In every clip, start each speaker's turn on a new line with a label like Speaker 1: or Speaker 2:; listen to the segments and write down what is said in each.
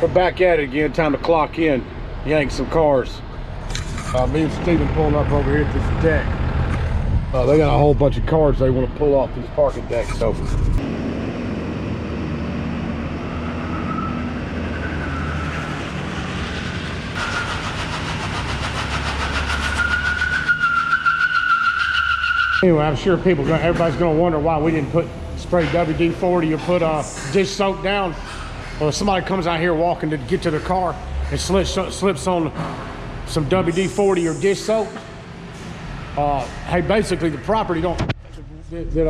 Speaker 1: We're back at it again. Time to clock in, yank some cars. Me and Steven pulling up over here at this deck. They got a whole bunch of cars they want to pull off these parking decks. So anyway, I'm sure everybody's going to wonder why we didn't spray WD-40 or put dish soap down. Or somebody comes out here walking to get to their car and slips on some WD-40 or dish soap. Hey, basically the property they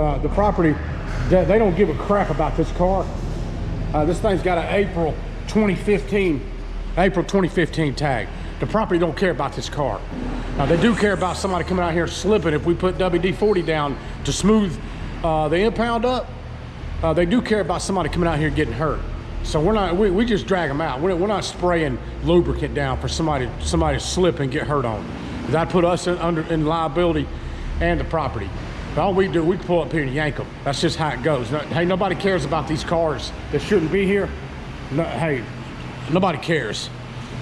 Speaker 1: don't give a crap about this car. This thing's got an April 2015 tag. The property don't care about this car. They do care about somebody coming out here slipping. If we put WD-40 down to smooth the impound up, they do care about somebody coming out here getting hurt. So we just drag them out. We're not spraying lubricant down for somebody to slip and get hurt on. That'd put us in liability and the property. But all we do, we pull up here and yank them. That's just how it goes. Hey, nobody cares about these cars that shouldn't be here. No, hey, nobody cares.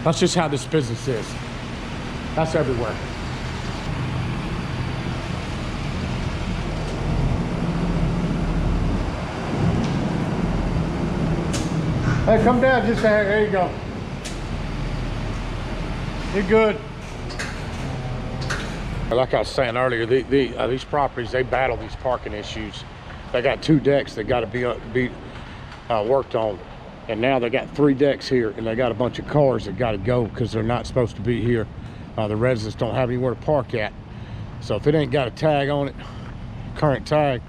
Speaker 1: That's just how this business is. That's everywhere. Hey, come down just a hair. There you go. You're good. Like I was saying earlier, these properties, they battle these parking issues. They got 2 decks that got to be worked on. And now they got 3 decks here, and they got a bunch of cars that got to go because they're not supposed to be here. The residents don't have anywhere to park at. So if it ain't got a tag on it, current tag,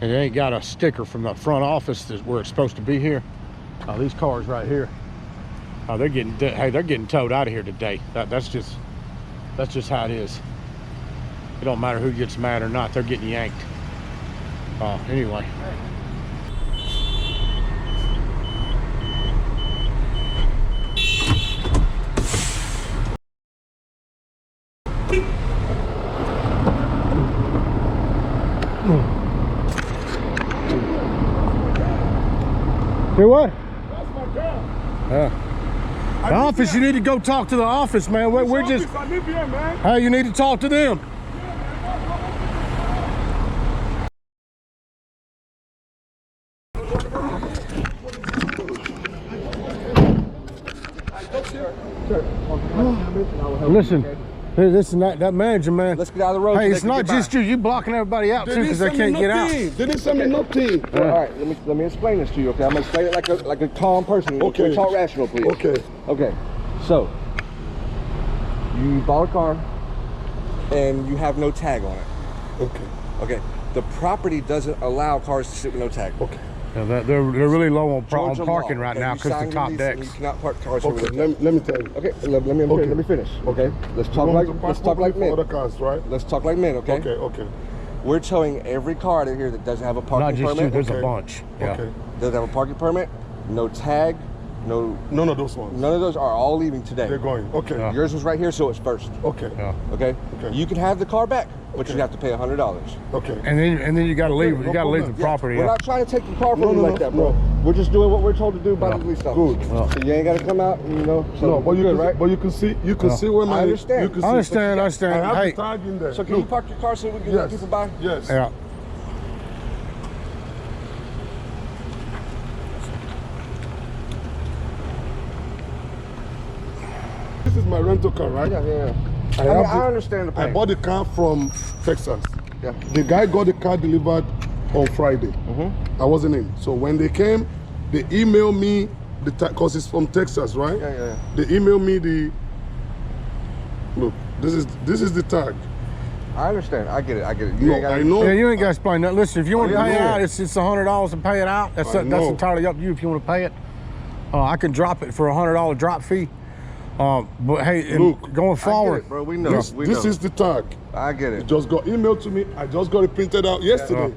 Speaker 1: and it ain't got a sticker from the front office where it's supposed to be here, these cars right here, they're getting towed out of here today. That's just how it is. It don't matter who gets mad or not, they're getting yanked. Anyway. Do what?
Speaker 2: That's my car.
Speaker 1: Yeah. The office, you need to go talk to the office, man. We're just.
Speaker 2: I live here, man.
Speaker 1: Hey, you need to talk to them. Listen, listen, that manager, man.
Speaker 2: Let's get out of the road.
Speaker 1: Hey, it's not just you. You blocking everybody out too because they can't get out.
Speaker 2: They didn't send me nothing. All right, let me explain this to you. Okay, I'm gonna explain it like a calm person.
Speaker 3: Okay.
Speaker 2: Talk rational, please.
Speaker 3: Okay.
Speaker 2: Okay. So you bought a car and you have no tag on it.
Speaker 3: Okay.
Speaker 2: Okay. The property doesn't allow cars to sit with no tag.
Speaker 3: Okay.
Speaker 1: Yeah, they're really low on
Speaker 2: Georgia
Speaker 1: parking
Speaker 2: law,
Speaker 1: right
Speaker 2: okay?
Speaker 1: now because the top decks.
Speaker 2: You cannot park cars
Speaker 3: Okay.
Speaker 2: over
Speaker 3: Let me tell you.
Speaker 2: Okay. Let me finish. Okay. Let's talk like men.
Speaker 3: Other cars, right?
Speaker 2: Let's talk like men. Okay.
Speaker 3: Okay. Okay.
Speaker 2: We're towing every car out of here that doesn't have a parking
Speaker 1: Not just
Speaker 2: permit.
Speaker 1: you. There's
Speaker 3: Okay.
Speaker 1: a bunch. Yeah.
Speaker 3: Okay.
Speaker 2: Doesn't have a parking permit, no tag, no.
Speaker 3: None of those ones.
Speaker 2: None of those are all leaving today.
Speaker 3: They're going. Okay.
Speaker 1: Yeah.
Speaker 2: Yours was right here, so it's first.
Speaker 3: Okay.
Speaker 1: Yeah.
Speaker 2: Okay.
Speaker 3: Okay.
Speaker 2: You can have the car back, but
Speaker 3: Okay.
Speaker 2: you have to pay $100.
Speaker 3: Okay.
Speaker 1: And then you got to leave.
Speaker 3: Yeah,
Speaker 1: You
Speaker 3: no
Speaker 1: got to leave
Speaker 3: problem.
Speaker 1: the property.
Speaker 2: We're
Speaker 1: Yeah.
Speaker 2: not trying to take the car from
Speaker 3: No,
Speaker 2: you
Speaker 3: no,
Speaker 2: like
Speaker 3: no,
Speaker 2: that, bro.
Speaker 3: no.
Speaker 2: We're just doing what we're told to do by the police officer.
Speaker 3: Good.
Speaker 1: Yeah.
Speaker 2: So you ain't got to come out, and, so
Speaker 3: No, but you
Speaker 2: good,
Speaker 3: can,
Speaker 2: right?
Speaker 3: but you can see where my.
Speaker 2: I understand.
Speaker 3: You can see.
Speaker 1: I understand.
Speaker 3: I
Speaker 1: I
Speaker 3: have
Speaker 1: Hey.
Speaker 3: the tag in there.
Speaker 2: So can you park your car so we can let people by?
Speaker 3: Yes.
Speaker 1: Yeah.
Speaker 3: This is my rental car, right?
Speaker 2: Yeah.
Speaker 3: I
Speaker 2: understand the pain.
Speaker 3: I bought the car from Texas.
Speaker 2: Yeah.
Speaker 3: The guy got the car delivered on Friday. I wasn't in. So when they came, they emailed me the tag, because it's from Texas, right?
Speaker 2: Yeah.
Speaker 3: They emailed me the. Look, this is the tag.
Speaker 2: I understand. I get it.
Speaker 3: No, I know.
Speaker 1: Yeah, you ain't got to explain that. Listen, if you want to
Speaker 3: I
Speaker 1: pay it
Speaker 3: know.
Speaker 1: out, it's $100 to pay it out. That's
Speaker 3: know.
Speaker 1: entirely up to you if you want to pay it. I can drop it for $100 drop fee. But hey,
Speaker 3: Look,
Speaker 1: going
Speaker 2: I get
Speaker 1: forward,
Speaker 2: it, bro. We know.
Speaker 3: This is the tag.
Speaker 2: I get
Speaker 3: It
Speaker 2: it.
Speaker 3: just got emailed to me. I just got it printed out yesterday.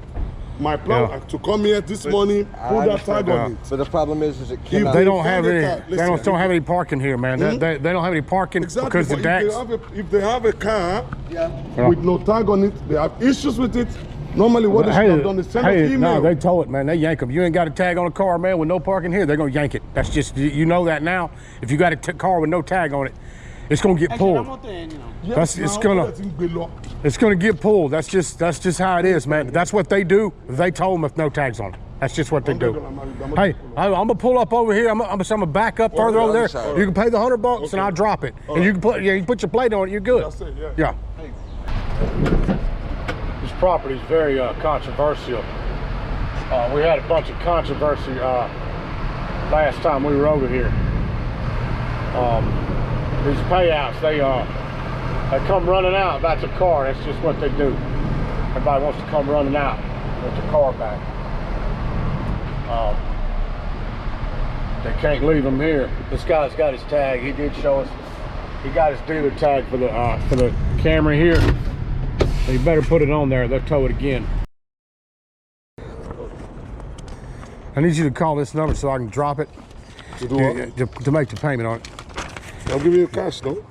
Speaker 3: My plan to come here this morning, put that tag on it.
Speaker 2: But the problem is it cannot.
Speaker 1: they don't have
Speaker 3: find
Speaker 1: any.
Speaker 3: the tag,
Speaker 1: They don't
Speaker 3: listen,
Speaker 1: have any parking here, man. They don't have any parking
Speaker 3: Exactly.
Speaker 1: because the
Speaker 3: But
Speaker 1: decks.
Speaker 3: if they have a car with no tag on it, they have issues with it. Normally, what they should have done is send us email.
Speaker 1: No, they tow it, man. They yank them. You ain't got a tag on a car, man, with no parking here. They're gonna yank it. That's just, you know that now. If you got a car with no tag on it, it's gonna get pulled. It's gonna get pulled. That's just how it is, man. That's what they do. They tow them with no tags on it. That's just what they do. Hey, I'm gonna pull up over here. I'm gonna back up further over there. You can pay the $100 and I'll drop it. And you can you put your plate on it. You're good.
Speaker 3: That's it,
Speaker 1: Yeah. This property is very controversial. We had a bunch of controversy last time we were over here. These payouts, they come running out. That's a car. That's just what they do. Everybody wants to come running out with the car back. They can't leave him here. This guy's got his tag. He did show us. He got his dealer tag for the Camry here. So you better put it on there. They'll tow it again. I need you to call this number so I can drop it
Speaker 3: To do what?
Speaker 1: to make the payment on it.
Speaker 3: I'll give you cash, though.
Speaker 1: You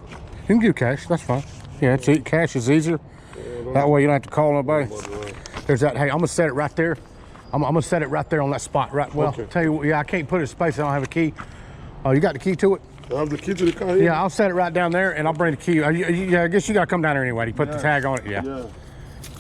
Speaker 1: can give cash. That's fine. Yeah, cash is easier. That way you don't have to call nobody. There's that. Hey, I'm gonna set it right there. I'm gonna set it right there on that spot. Right. Well,
Speaker 3: Okay.
Speaker 1: tell you what, yeah, I can't put it in space. I don't have a key. Oh, you got the key to it?
Speaker 3: I have the key to the car here.
Speaker 1: Yeah, I'll set it right down there, and I'll bring the key. Yeah, I guess you gotta come down there anyway to put the tag on it. Yeah.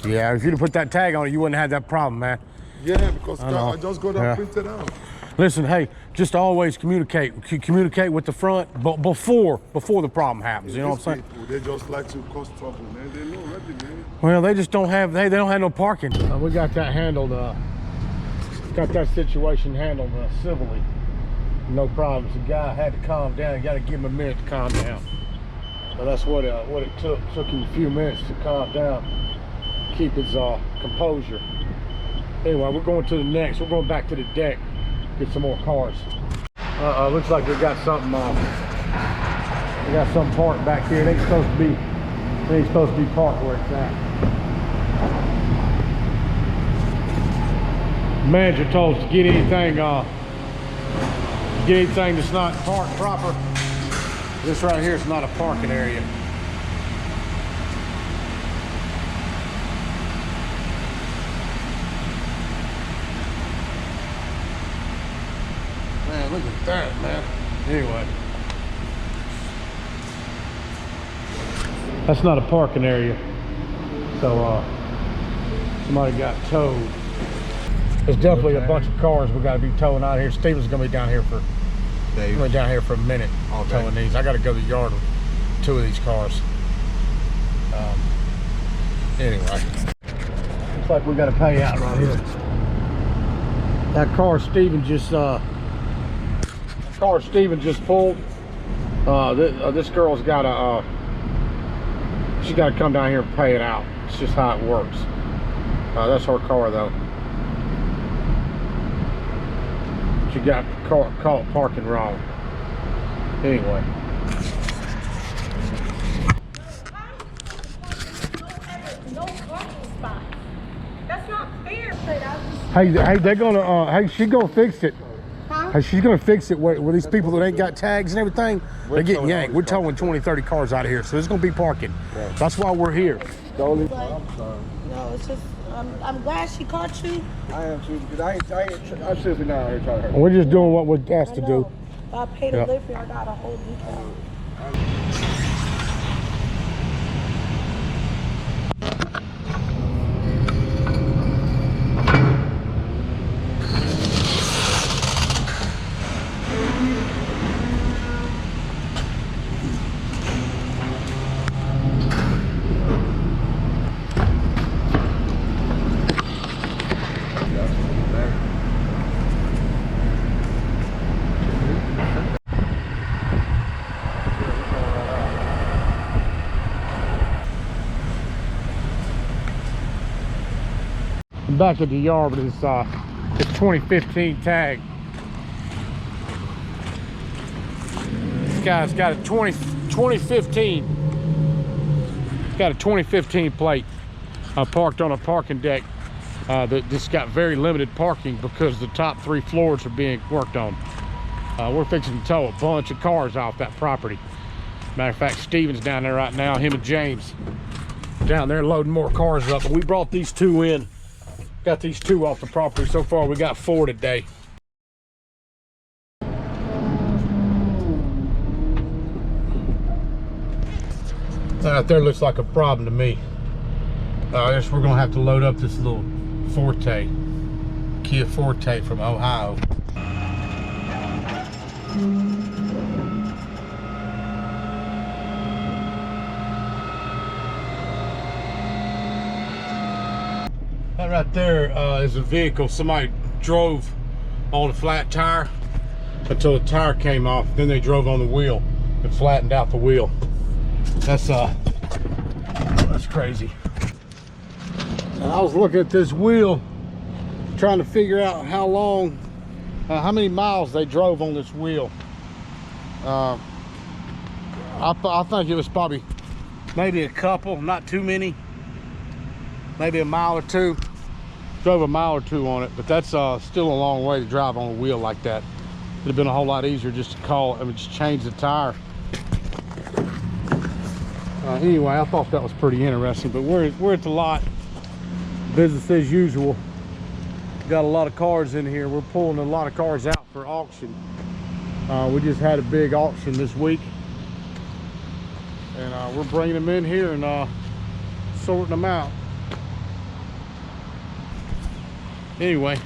Speaker 1: Yeah. If you'd have put that tag on it, you wouldn't have that problem, man.
Speaker 3: Yeah, because I just got that printed out.
Speaker 1: Listen, hey, just always communicate. Communicate with the front, but before the problem happens. You know what I'm saying?
Speaker 3: People, they just like to cause trouble, man. They know already, man.
Speaker 1: Well, they just don't have. They don't have no parking. We got that handled. Got that situation handled civilly. No problems. The guy had to calm down. You got to give him a minute to calm down. So that's what it took. Took him a few minutes to calm down, keep his composure. Anyway, we're going to the next. We're going back to the deck, get some more cars. Looks like we got something. We got some parked back here. It ain't supposed to be. It ain't supposed to be parked where it's at. Manager told us to get anything that's not parked proper. This right here is not a parking area. Man, look at that, man. Anyway, that's not a parking area. So somebody got towed. There's definitely a bunch of cars we got to be towing out here. Steven's gonna be down here for a minute towing these. I got to go to the yard with 2 of these cars. Anyway, looks like we got a payout right here. That car Steven just pulled. This girl's got to she's got to come down here and pay it out. It's just how it works. That's her car though. She got caught parking wrong. Anyway.
Speaker 4: No parking spot. That's not fair.
Speaker 1: Hey, they're gonna. Hey, she's gonna fix it.
Speaker 4: Huh?
Speaker 1: Hey, she's gonna fix it where these people that ain't got tags and everything, they're getting yanked. We're towing 20, 30 cars out of here, so there's gonna be parking. Yeah. That's why we're here.
Speaker 4: No, it's just. I'm glad she caught you.
Speaker 2: I am too, because I seriously not out here trying to hurt.
Speaker 1: We're just doing what we're asked to do.
Speaker 4: If I paid a delivery, I got a whole detail.
Speaker 1: Back at the yard with this 2015 tag. This guy's got a 2015. He's got a 2015 plate parked on a parking deck. This got very limited parking because the top 3 floors are being worked on. We're fixing to tow a bunch of cars off that property. Matter of fact, Steven's down there right now, him and James down there loading more cars up. We brought these 2 in Got these 2 off the property. So far, we got 4 today. That out there looks like a problem to me. I guess we're gonna have to load up this little Forte, Kia Forte from Ohio. That right there is a vehicle somebody drove on a flat tire until the tire came off. Then they drove on the wheel and flattened out the wheel. That's crazy. And I was looking at this wheel, trying to figure out how long, how many miles they drove on this wheel. I think it was probably maybe a couple, not too many. Maybe a mile or 2. Drove a mile or 2 on it, but that's still a long way to drive on a wheel like that. It'd have been a whole lot easier just to just change the tire. Anyway, I thought that was pretty interesting, but we're at the lot. Business as usual. Got a lot of cars in here. We're pulling a lot of cars out for auction. We just had a big auction this week, and we're bringing them in here and sorting them out. Anyway,